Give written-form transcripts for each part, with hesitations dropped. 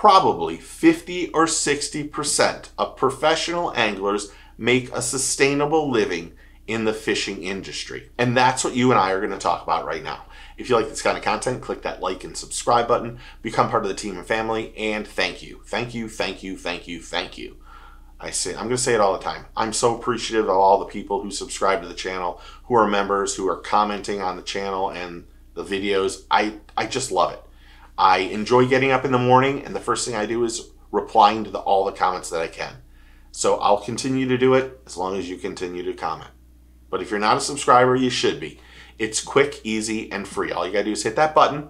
probably 50 or 60% of professional anglers make a sustainable living in the fishing industry. And that's what you and I are going to talk about right now. If you like this kind of content, click that like and subscribe button, become part of the team and family, and thank you. Thank you, thank you, thank you, thank you. I'm going to say it all the time. I'm so appreciative of all the people who subscribe to the channel, who are members, who are commenting on the channel and the videos. I just love it. I enjoy getting up in the morning, and the first thing I do is replying to all the comments that I can. So I'll continue to do it as long as you continue to comment. But if you're not a subscriber, you should be. It's quick, easy, and free. All you gotta do is hit that button,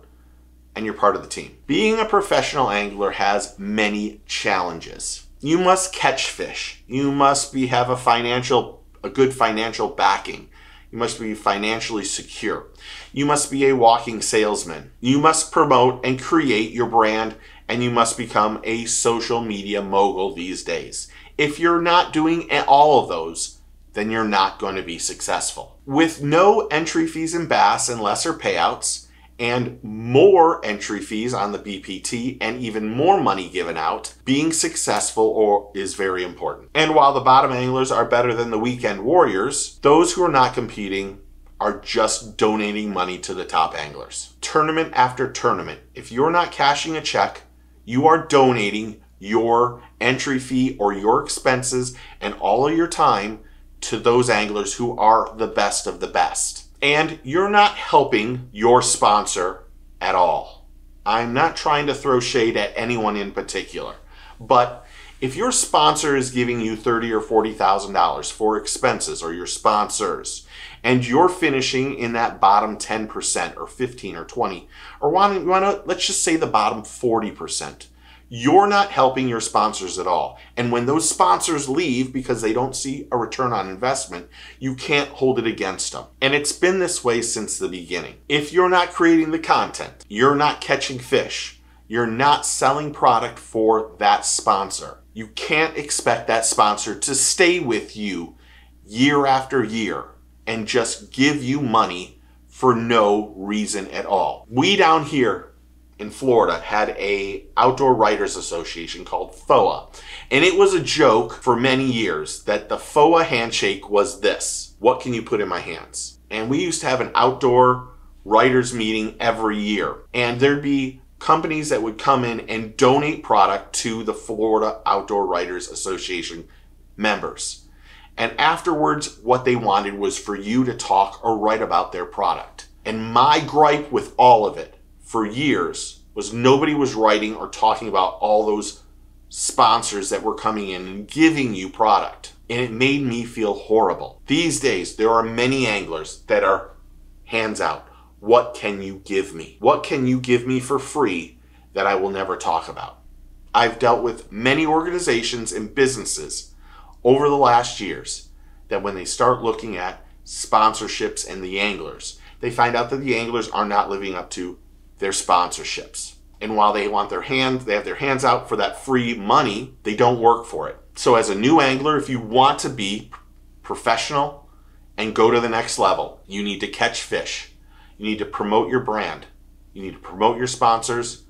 and you're part of the team. Being a professional angler has many challenges. You must catch fish. You must have a good financial backing. You must be financially secure. You must be a walking salesman. You must promote and create your brand, and you must become a social media mogul these days. If you're not doing all of those, then you're not going to be successful. With no entry fees in bass and lesser payouts, and more entry fees on the BPT and even more money given out, being successful is very important. And while the bottom anglers are better than the weekend warriors, those who are not competing are just donating money to the top anglers. Tournament after tournament, if you're not cashing a check, you are donating your entry fee or your expenses and all of your time to those anglers who are the best of the best. And you're not helping your sponsor at all. I'm not trying to throw shade at anyone in particular, but if your sponsor is giving you $30,000 or $40,000 for expenses, or your sponsors, and you're finishing in that bottom 10% or 15 or 20, or let's just say the bottom 40%, you're not helping your sponsors at all. And when those sponsors leave because they don't see a return on investment, you can't hold it against them. And it's been this way since the beginning. If you're not creating the content, you're not catching fish, you're not selling product for that sponsor, you can't expect that sponsor to stay with you year after year and just give you money for no reason at all. We down here in Florida had a outdoor writers association called FOA, and it was a joke for many years that the FOA handshake was this: what can you put in my hands? And we used to have an outdoor writers meeting every year, and there'd be companies that would come in and donate product to the Florida Outdoor Writers Association members. And afterwards, what they wanted was for you to talk or write about their product. And my gripe with all of it for years was nobody was writing or talking about all those sponsors that were coming in and giving you product. And it made me feel horrible. These days, there are many anglers that are hands out. What can you give me? What can you give me for free that I will never talk about? I've dealt with many organizations and businesses over the last years that when they start looking at sponsorships and the anglers, they find out that the anglers are not living up to their sponsorships. And while they have their hands out for that free money, they don't work for it. So as a new angler, if you want to be professional and go to the next level, you need to catch fish. You need to promote your brand. You need to promote your sponsors,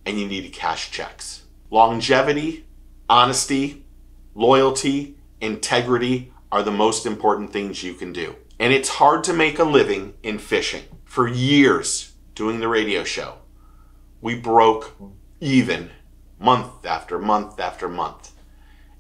and you need to cash checks. Longevity, honesty, loyalty, integrity are the most important things you can do. And it's hard to make a living in fishing. For years, doing the radio show, we broke even month after month after month.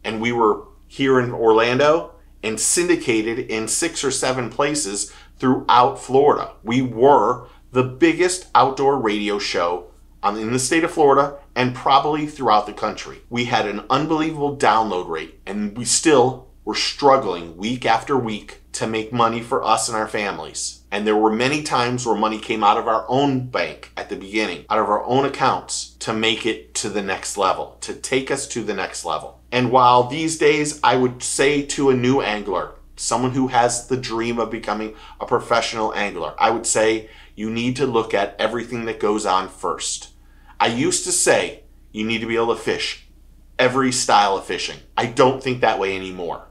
And we were here in Orlando and syndicated in 6 or 7 places throughout Florida. We were the biggest outdoor radio show in the state of Florida and probably throughout the country. We had an unbelievable download rate, and we still were struggling week after week to make money for us and our families. And there were many times where money came out of our own bank at the beginning, out of our own accounts, to make it to the next level, to take us to the next level. And while these days I would say to a new angler, someone who has the dream of becoming a professional angler, I would say you need to look at everything that goes on first. I used to say you need to be able to fish every style of fishing. I don't think that way anymore.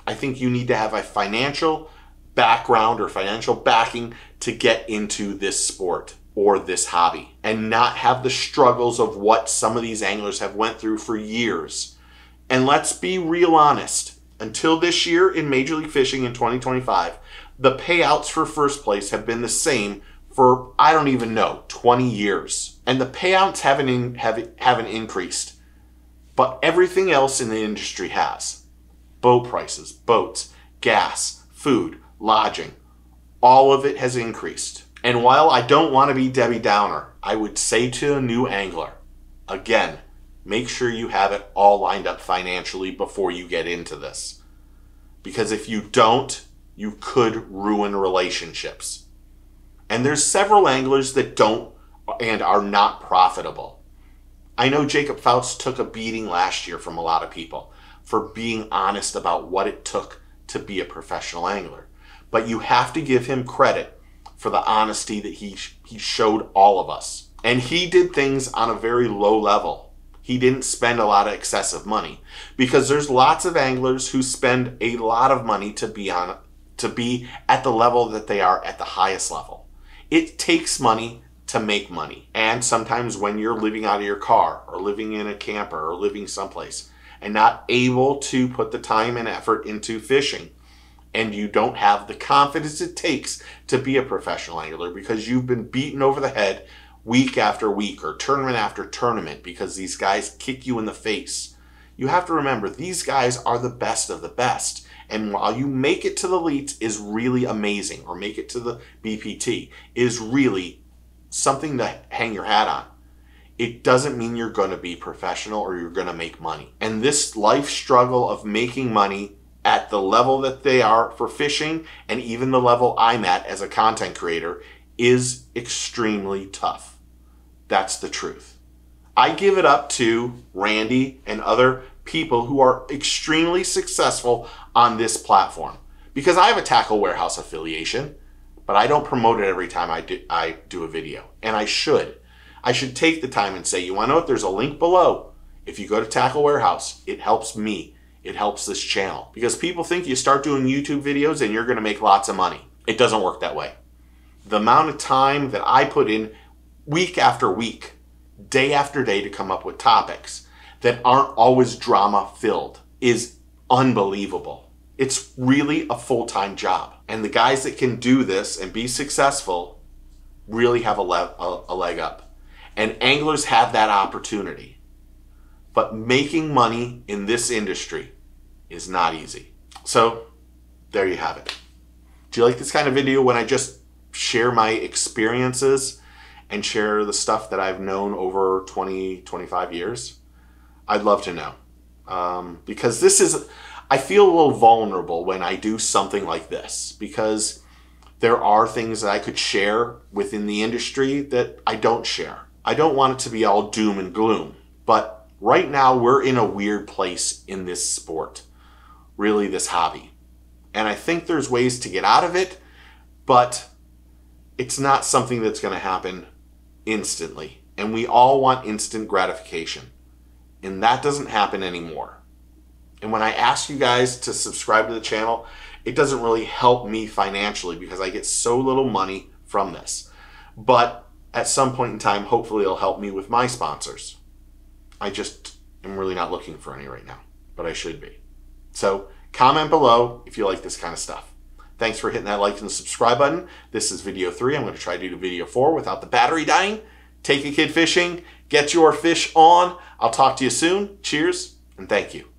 I think you need to have a financial background or financial backing to get into this sport. or this hobby and not have the struggles of what some of these anglers have went through for years. And let's be real honest, until this year in Major League Fishing in 2025, the payouts for first place have been the same for, I don't even know, 20 years. And the payouts haven't increased, but everything else in the industry has. Boat prices, boats, gas, food, lodging, all of it has increased. And while I don't want to be Debbie Downer, I would say to a new angler, again, make sure you have it all lined up financially before you get into this. Because if you don't, you could ruin relationships. And there's several anglers that don't and are not profitable. I know Jacob Fouts took a beating last year from a lot of people for being honest about what it took to be a professional angler. But you have to give him credit for the honesty that he showed all of us. And he did things on a very low level. He didn't spend a lot of excessive money, because there's lots of anglers who spend a lot of money to be at the level that they are at the highest level. It takes money to make money. And sometimes when you're living out of your car or living in a camper or living someplace and not able to put the time and effort into fishing, and you don't have the confidence it takes to be a professional angler because you've been beaten over the head week after week or tournament after tournament because these guys kick you in the face. You have to remember, these guys are the best of the best. And while you make it to the elites is really amazing, or make it to the BPT is really something to hang your hat on, it doesn't mean you're going to be professional or you're going to make money. And this life struggle of making money at the level that they are for fishing, and even the level I'm at as a content creator, is extremely tough. That's the truth. I give it up to Randy and other people who are extremely successful on this platform, because I have a Tackle Warehouse affiliation, but I don't promote it every time I do a video. And I should. I should take the time and say, you want to know what? There's a link below. If you go to Tackle Warehouse, it helps me. It helps this channel, because people think you start doing YouTube videos and you're going to make lots of money. It doesn't work that way. The amount of time that I put in week after week, day after day to come up with topics that aren't always drama filled is unbelievable. It's really a full-time job. And the guys that can do this and be successful really have a leg up. And anglers have that opportunity. But making money in this industry is not easy. So there you have it. Do you like this kind of video when I just share my experiences and share the stuff that I've known over 20, 25 years? I'd love to know. Because I feel a little vulnerable when I do something like this, because there are things that I could share within the industry that I don't share. I don't want it to be all doom and gloom, but right now we're in a weird place in this sport, really this hobby. And I think there's ways to get out of it, but it's not something that's going to happen instantly. And we all want instant gratification. And that doesn't happen anymore. And when I ask you guys to subscribe to the channel, it doesn't really help me financially because I get so little money from this. But at some point in time, hopefully it'll help me with my sponsors. I just am really not looking for any right now, but I should be. So comment below if you like this kind of stuff. Thanks for hitting that like and subscribe button. This is video 3. I'm going to try to do video 4 without the battery dying. Take a kid fishing. Get your fish on. I'll talk to you soon. Cheers and thank you.